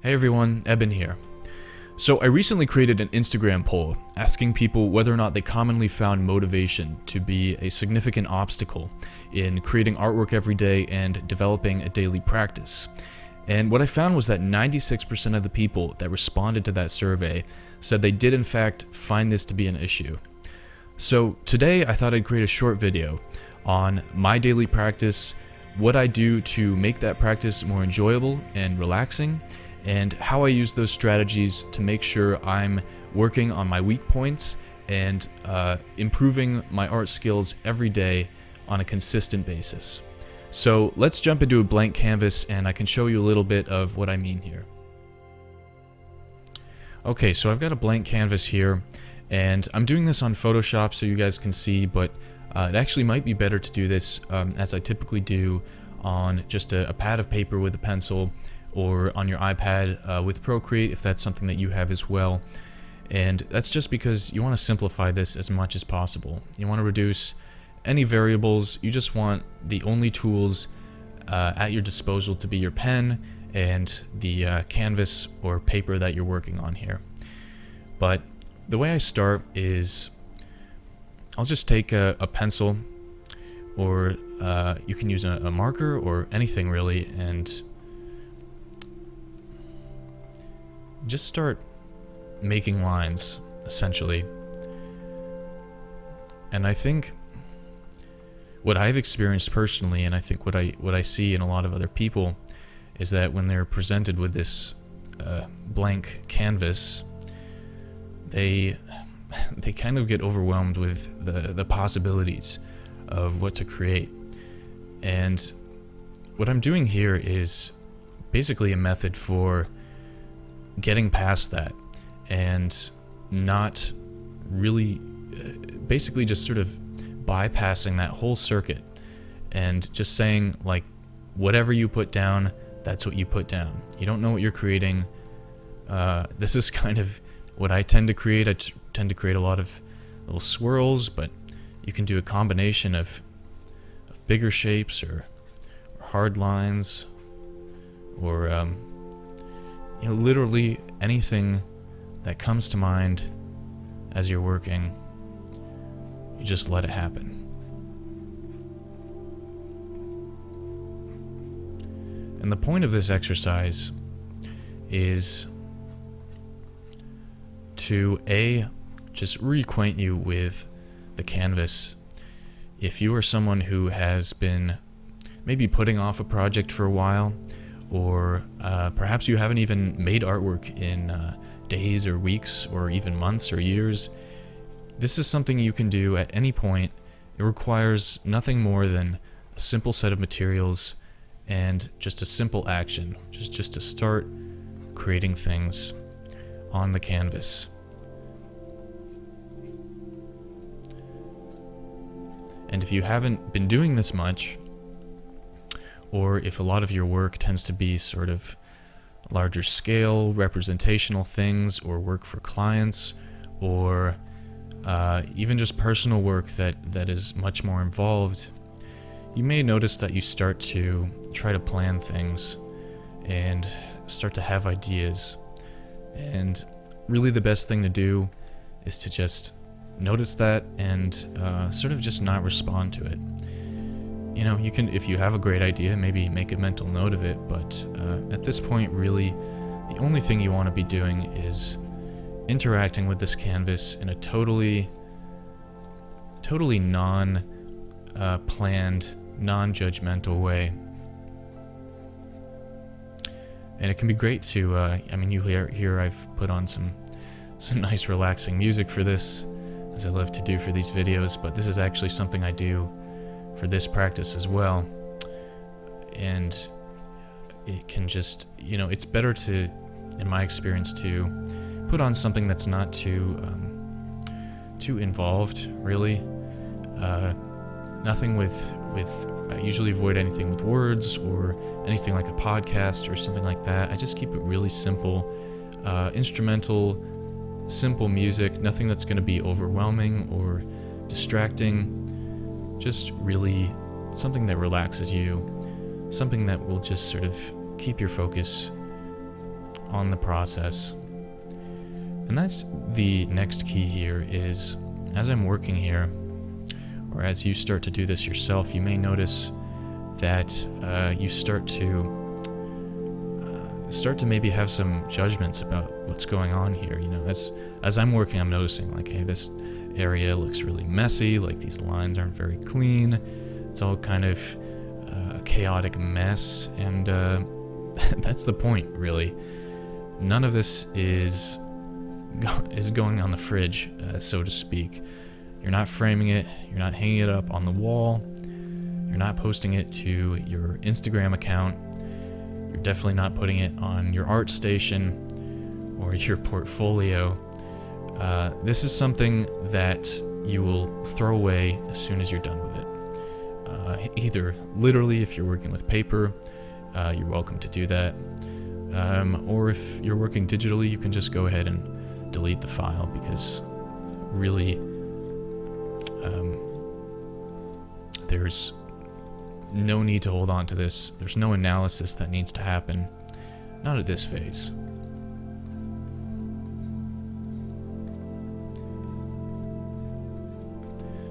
Hey everyone, Eben here. So I recently created an Instagram poll asking people whether or not they commonly found motivation to be a significant obstacle in creating artwork every day and developing a daily practice. And what I found was that 96% of the people that responded to that survey said they did in fact find this to be an issue. So today I thought I'd create a short video on my daily practice, what I do to make that practice more enjoyable and relaxing, and how I use those strategies to make sure I'm working on my weak points and improving my art skills every day on a consistent basis. So let's jump into a blank canvas and I can show you a little bit of what I mean here. Okay, so I've got a blank canvas here and I'm doing this on Photoshop so you guys can see, but it actually might be better to do this as I typically do on just a pad of paper with a pencil, or on your iPad with Procreate if that's something that you have as well. And that's just because you want to simplify this as much as possible. You want to reduce any variables. You just want the only tools at your disposal to be your pen and the canvas or paper that you're working on here. But the way I start is I'll just take a pencil, or you can use a marker or anything really, and just start making lines, essentially. And I think what I've experienced personally, and I think what I see in a lot of other people, is that when they're presented with this blank canvas, they kind of get overwhelmed with the possibilities of what to create. And what I'm doing here is basically a method for getting past that and not really basically just sort of bypassing that whole circuit and just saying, like, whatever you put down, that's what you put down. You don't know what you're creating. This is kind of what I tend to create. I tend to create a lot of little swirls, but you can do a combination of bigger shapes or hard lines, or literally anything that comes to mind as you're working. You just let it happen. And the point of this exercise is to just reacquaint you with the canvas. If you are someone who has been maybe putting off a project for a while, or perhaps you haven't even made artwork in days or weeks or even months or years, this is something you can do at any point. It requires nothing more than a simple set of materials and just a simple action, just to start creating things on the canvas. And if you haven't been doing this much, or if a lot of your work tends to be sort of larger scale, representational things, or work for clients, or even just personal work that is much more involved, you may notice that you start to try to plan things and start to have ideas. And really the best thing to do is to just notice that and sort of just not respond to it. You know, you can, if you have a great idea, maybe make a mental note of it, but at this point, really, the only thing you want to be doing is interacting with this canvas in a totally non-planned, non-judgmental way. And it can be great to, you hear I've put on some nice relaxing music for this, as I love to do for these videos, but this is actually something I do for this practice as well. And it can just, it's better to, in my experience, to put on something that's not too involved, really. Nothing with I usually avoid anything with words or anything like a podcast or something like that. I just keep it really simple, instrumental, simple music, nothing that's going to be overwhelming or distracting. Just really something that relaxes you, something that will just sort of keep your focus on the process. And that's the next key here is, as I'm working here, or as you start to do this yourself, you may notice that you start to maybe have some judgments about what's going on here. You know, as I'm working, I'm noticing like, hey, this area looks really messy, like these lines aren't very clean. It's all kind of a chaotic mess, and that's the point, really. None of this is going on the fridge, so to speak. You're not framing it, you're not hanging it up on the wall, you're not posting it to your Instagram account, you're definitely not putting it on your art station or your portfolio. This is something that you will throw away as soon as you're done with it. Either literally, if you're working with paper, you're welcome to do that. Or if you're working digitally, you can just go ahead and delete the file, because really there's no need to hold on to this. There's no analysis that needs to happen. Not at this phase.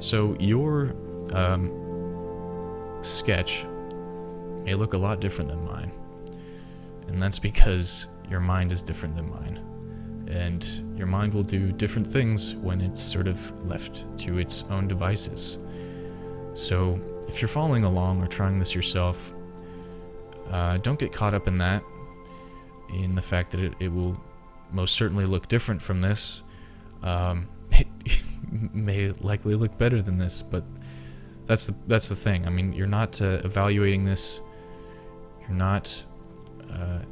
So your sketch may look a lot different than mine. And that's because your mind is different than mine. And your mind will do different things when it's sort of left to its own devices. So if you're following along or trying this yourself, don't get caught up in that, in the fact that it will most certainly look different from this. It may likely look better than this, but that's the thing. I mean, you're not evaluating this. You're not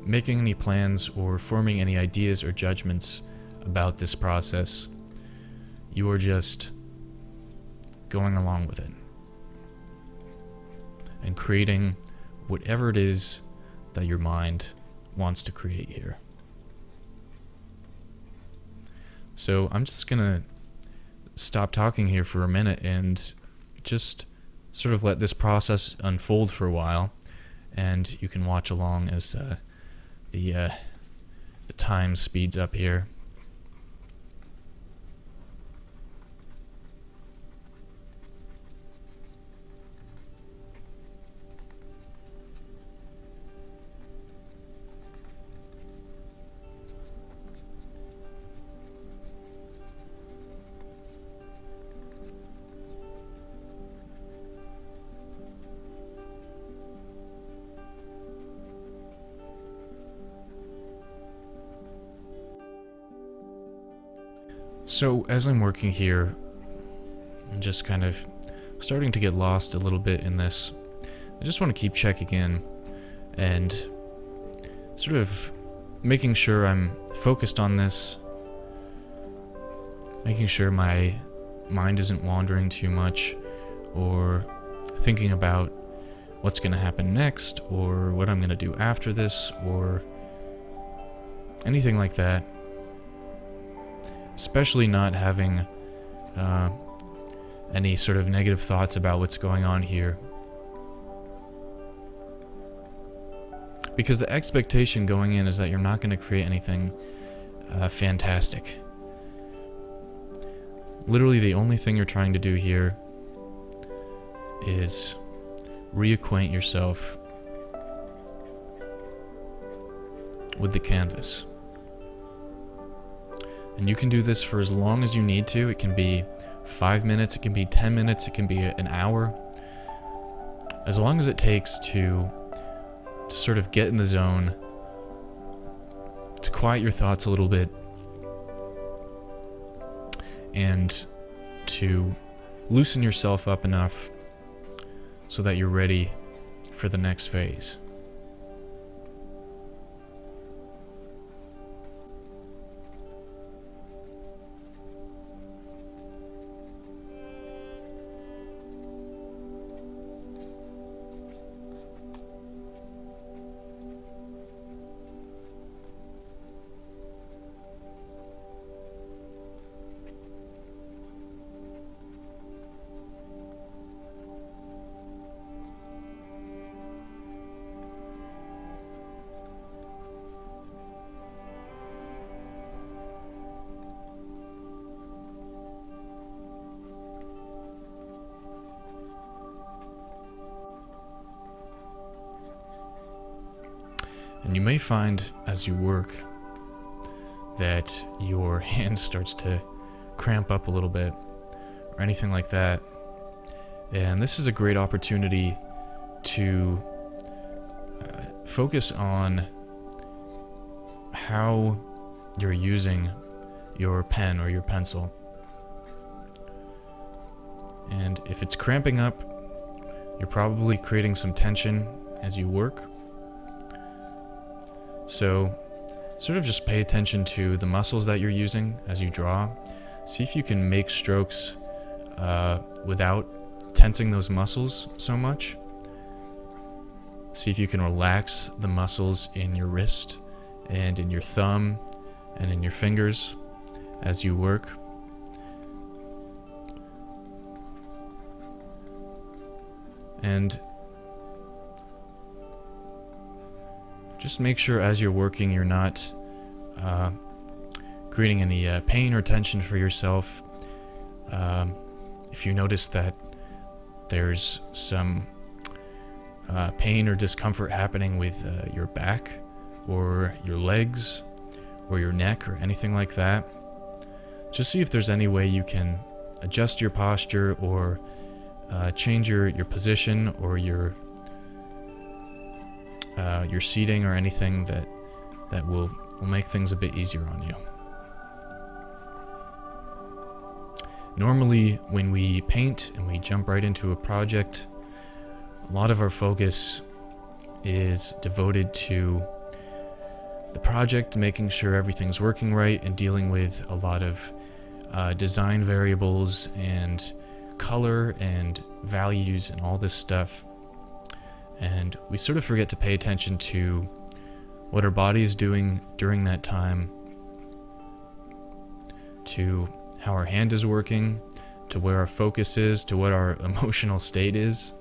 making any plans or forming any ideas or judgments about this process. You are just going along with it and creating whatever it is that your mind wants to create here. So I'm just gonna stop talking here for a minute and just sort of let this process unfold for a while, and you can watch along as the time speeds up here. So as I'm working here, I'm just kind of starting to get lost a little bit in this. I just want to keep checking in and sort of making sure I'm focused on this, making sure my mind isn't wandering too much or thinking about what's going to happen next or what I'm going to do after this or anything like that. Especially not having any sort of negative thoughts about what's going on here. Because the expectation going in is that you're not going to create anything fantastic. Literally the only thing you're trying to do here is reacquaint yourself with the canvas. And you can do this for as long as you need to. It can be 5 minutes, it can be 10 minutes, it can be an hour. As long as it takes to sort of get in the zone, to quiet your thoughts a little bit, and to loosen yourself up enough so that you're ready for the next phase. And you may find as you work that your hand starts to cramp up a little bit or anything like that. And this is a great opportunity to focus on how you're using your pen or your pencil. And if it's cramping up, you're probably creating some tension as you work. So sort of just pay attention to the muscles that you're using as you draw. See if you can make strokes without tensing those muscles so much. See if you can relax the muscles in your wrist and in your thumb and in your fingers as you work. And just make sure as you're working you're not creating any pain or tension for yourself. If you notice that there's some pain or discomfort happening with your back or your legs or your neck or anything like that, just see if there's any way you can adjust your posture or change your position or your seating or anything that will make things a bit easier on you. Normally, when we paint and we jump right into a project, a lot of our focus is devoted to the project, making sure everything's working right and dealing with a lot of design variables and color and values and all this stuff. And we sort of forget to pay attention to what our body is doing during that time, to how our hand is working, to where our focus is, to what our emotional state is.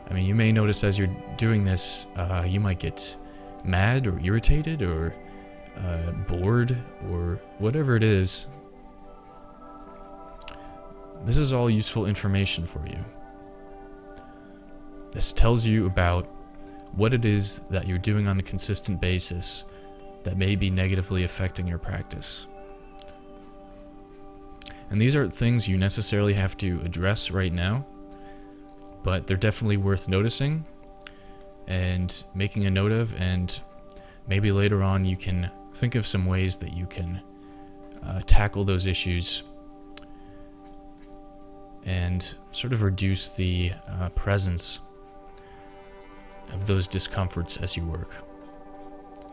I mean, you may notice as you're doing this, you might get mad or irritated or bored or whatever it is. This is all useful information for you. This tells you about what it is that you're doing on a consistent basis that may be negatively affecting your practice. And these aren't things you necessarily have to address right now, but they're definitely worth noticing and making a note of, and maybe later on you can think of some ways that you can tackle those issues and sort of reduce the presence of those discomforts as you work.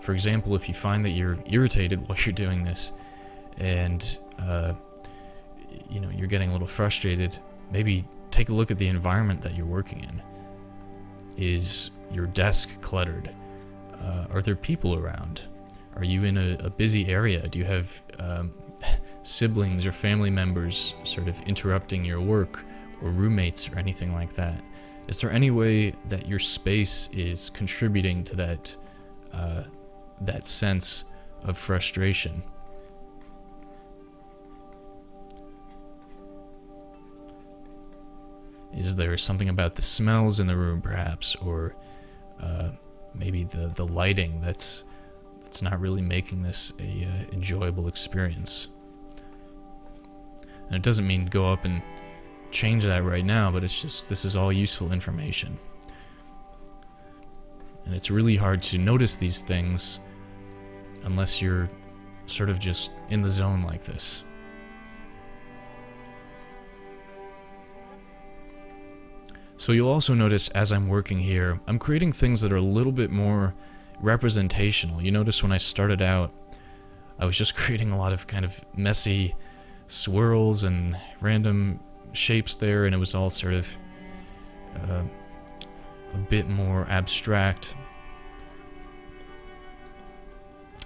For example, if you find that you're irritated while you're doing this and you're getting a little frustrated, maybe take a look at the environment that you're working in. Is your desk cluttered? Are there people around? Are you in a busy area? Do you have siblings or family members sort of interrupting your work, or roommates or anything like that? Is there any way that your space is contributing to that sense of frustration? Is there something about the smells in the room, perhaps, or maybe the lighting that's not really making this a enjoyable experience? And it doesn't mean go up and change that right now, but it's just, this is all useful information. And it's really hard to notice these things unless you're sort of just in the zone like this. So you'll also notice as I'm working here, I'm creating things that are a little bit more representational. You notice when I started out, I was just creating a lot of kind of messy swirls and random shapes there, and it was all sort of a bit more abstract.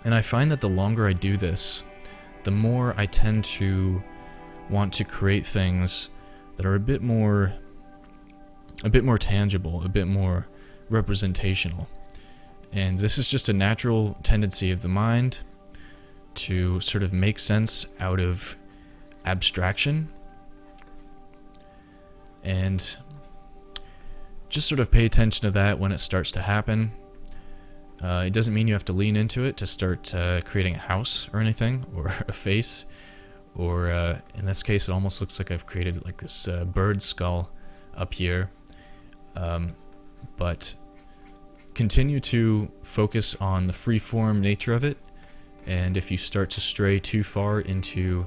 And I find that the longer I do this, the more I tend to want to create things that are a bit more tangible, a bit more representational. And this is just a natural tendency of the mind to sort of make sense out of abstraction, and just sort of pay attention to that when it starts to happen. It doesn't mean you have to lean into it to start creating a house or anything, or a face, or in this case it almost looks like I've created like this bird skull up here. But continue to focus on the freeform nature of it, and if you start to stray too far into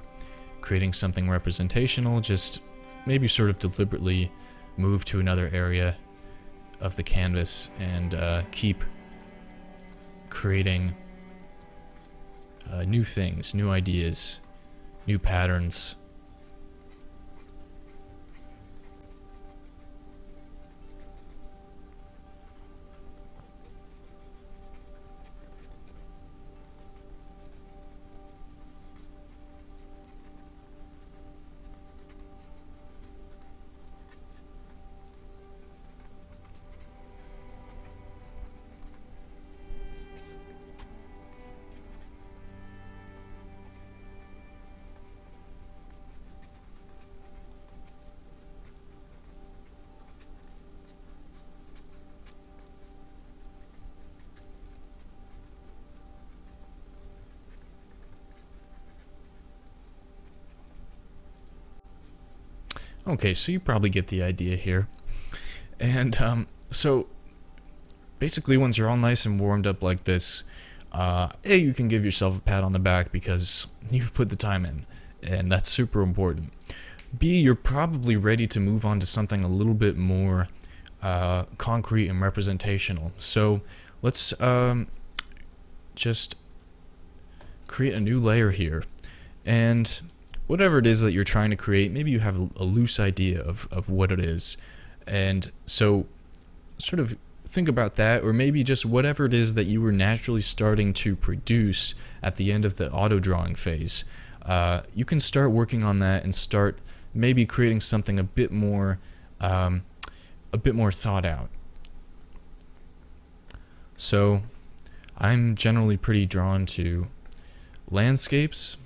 creating something representational, just maybe sort of deliberately move to another area of the canvas and keep creating new things, new ideas, new patterns. Okay, so you probably get the idea here. And so basically once you're all nice and warmed up like this, A, you can give yourself a pat on the back because you've put the time in, and that's super important. B, you're probably ready to move on to something a little bit more concrete and representational. So let's just create a new layer here, and whatever it is that you're trying to create, maybe you have a loose idea of what it is, and so sort of think about that, or maybe just whatever it is that you were naturally starting to produce at the end of the auto drawing phase. You can start working on that and start maybe creating something a bit more thought out. So I'm generally pretty drawn to landscapes,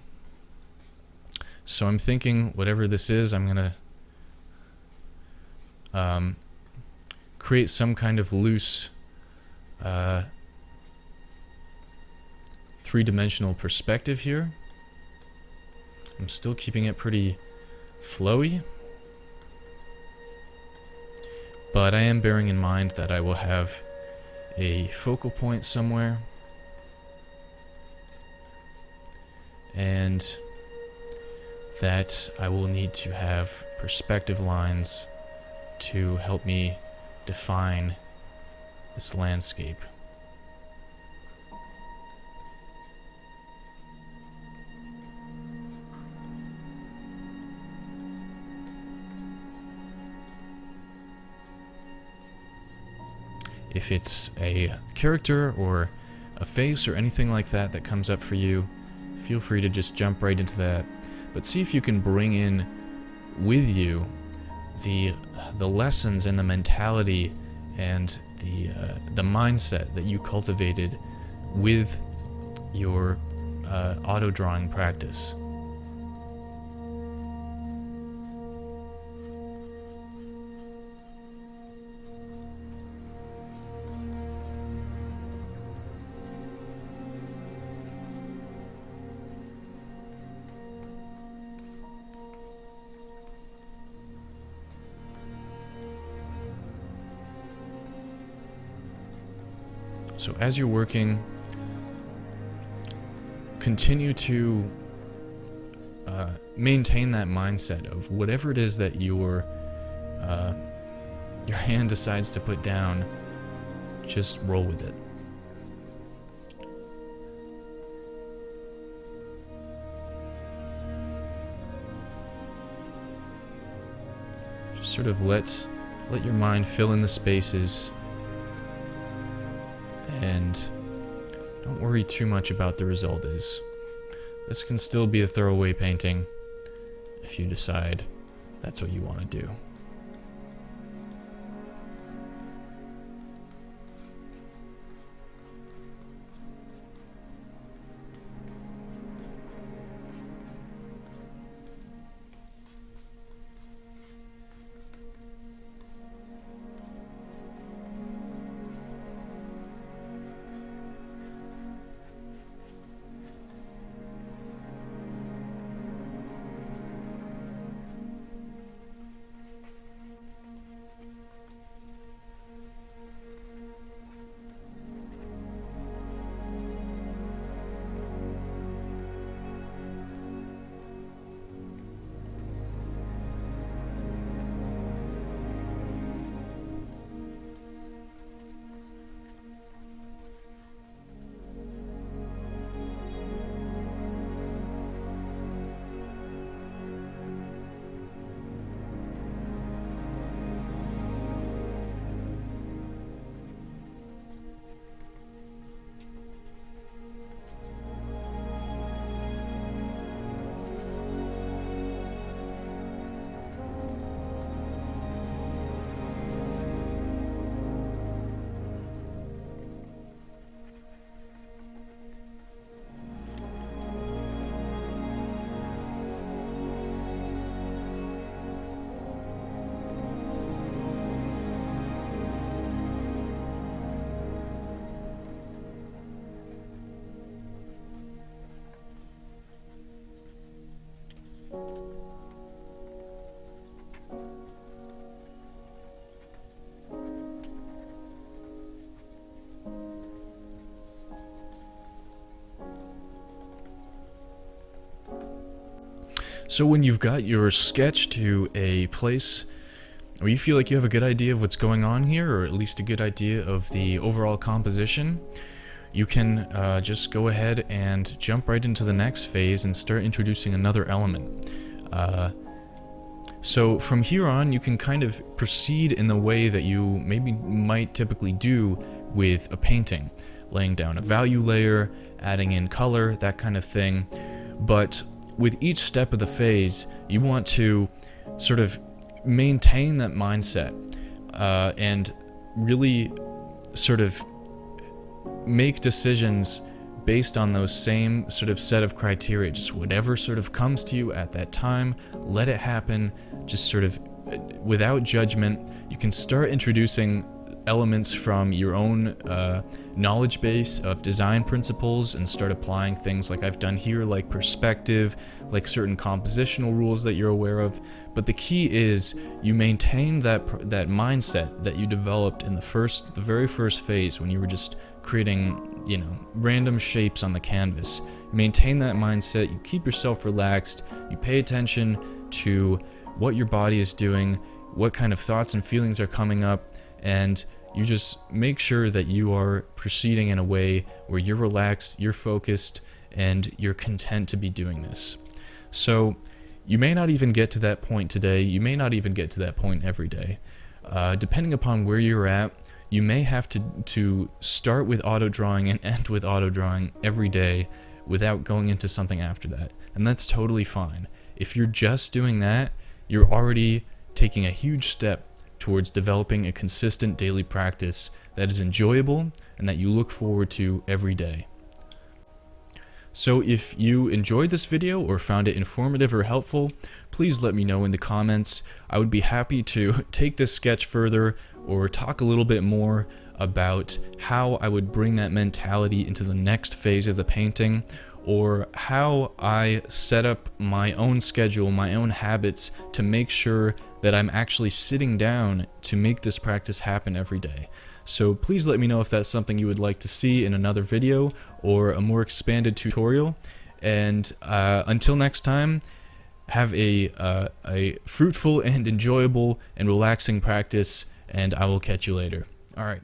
so I'm thinking whatever this is, I'm gonna create some kind of loose three-dimensional perspective here. I'm still keeping it pretty flowy, but I am bearing in mind that I will have a focal point somewhere, and that I will need to have perspective lines to help me define this landscape. If it's a character or a face or anything like that that comes up for you, feel free to just jump right into that. But see if you can bring in with you the lessons and the mentality and the mindset that you cultivated with your auto drawing practice. So as you're working, continue to maintain that mindset of whatever it is that your hand decides to put down, just roll with it. Just sort of let your mind fill in the spaces, and don't worry too much about the result is. This can still be a throwaway painting if you decide that's what you want to do. So when you've got your sketch to a place where you feel like you have a good idea of what's going on here, or at least a good idea of the overall composition, you can just go ahead and jump right into the next phase and start introducing another element. So from here on, you can kind of proceed in the way that you maybe might typically do with a painting, laying down a value layer, adding in color, that kind of thing. But with each step of the phase, you want to sort of maintain that mindset and really sort of make decisions based on those same sort of set of criteria. Just whatever sort of comes to you at that time, let it happen, just sort of without judgment. You can start introducing elements from your own knowledge base of design principles and start applying things like I've done here, like perspective, like certain compositional rules that you're aware of. But the key is you maintain that mindset that you developed in the very first phase when you were just creating, you know, random shapes on the canvas. Maintain that mindset, you keep yourself relaxed, you pay attention to what your body is doing, what kind of thoughts and feelings are coming up, and you just make sure that you are proceeding in a way where you're relaxed, you're focused, and you're content to be doing this. So you may not even get to that point today, you may not even get to that point every day. Depending upon where you're at, you may have to start with auto drawing and end with auto drawing every day without going into something after that. And that's totally fine. If you're just doing that, you're already taking a huge step towards developing a consistent daily practice that is enjoyable and that you look forward to every day. So if you enjoyed this video or found it informative or helpful, please let me know in the comments. I would be happy to take this sketch further or talk a little bit more about how I would bring that mentality into the next phase of the painting, or how I set up my own schedule, my own habits to make sure that I'm actually sitting down to make this practice happen every day. So please let me know if that's something you would like to see in another video or a more expanded tutorial. And until next time, have a fruitful and enjoyable and relaxing practice, and I will catch you later. All right.